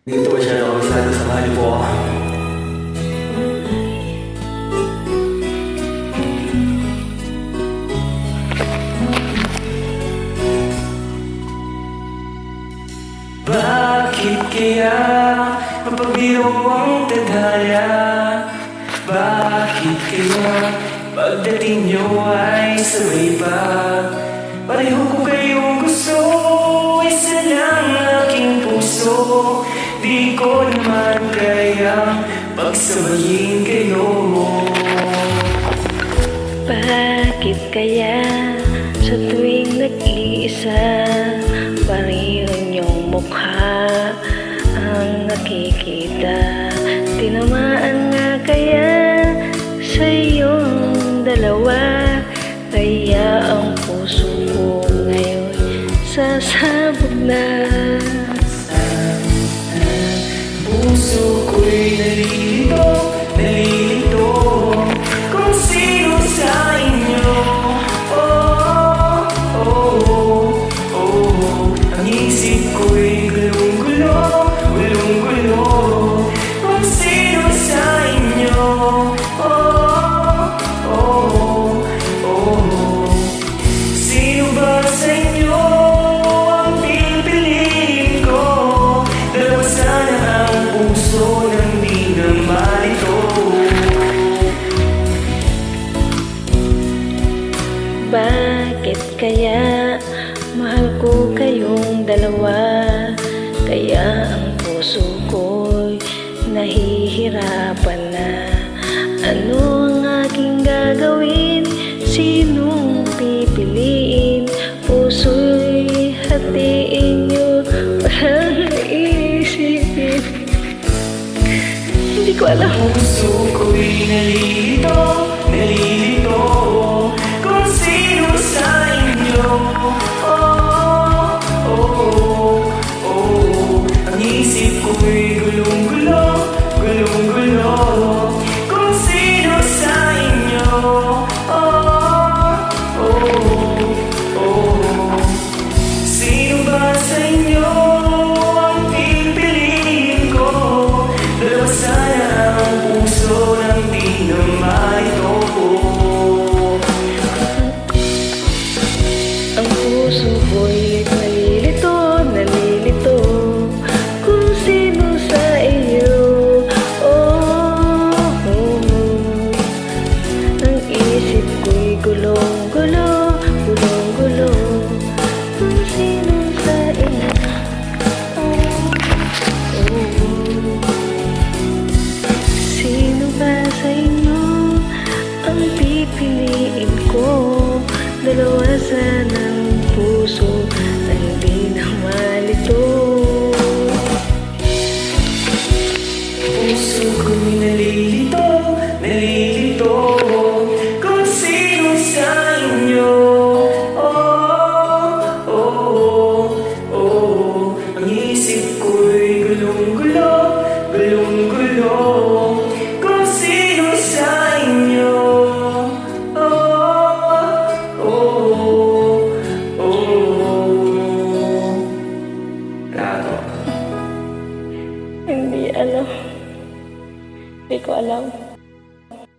Dito ba siya nakabisado sa mahal po ako? Bakit kaya mapabiro ang tadhana? Bakit kaya pagdating nyo ay sabay pa? Pareho ko kayong gusto, isa lang aking puso. Di ko naman kayang pagsamahin kayo. Bakit kaya sa tuwing nag-iisa pareho niyong mukha ang nakikita? Tinamaan nga kaya sa iyong dalawa, kaya ang puso ko ngayon sasabog na. Puso ko'y nalilito, nalilito kung sino sa inyo. Oh, oh, oh, oh. Ang isip ko'y gulong-gulo, gulong-gulo kung sino sa inyo. Oh, oh, oh. Sino ba sa inyo ang pipiliin ko? Dalawa sana ang puso nang di na malito. Bakit kaya mahal ko kayong dalawa? Kaya ang puso ko'y nahihirapan na. Ano ang aking gagawin? Sinong pipiliin? Puso'y hatiin niyo, parang iisipin. Hindi ko alam. Puso ko'y nalilito,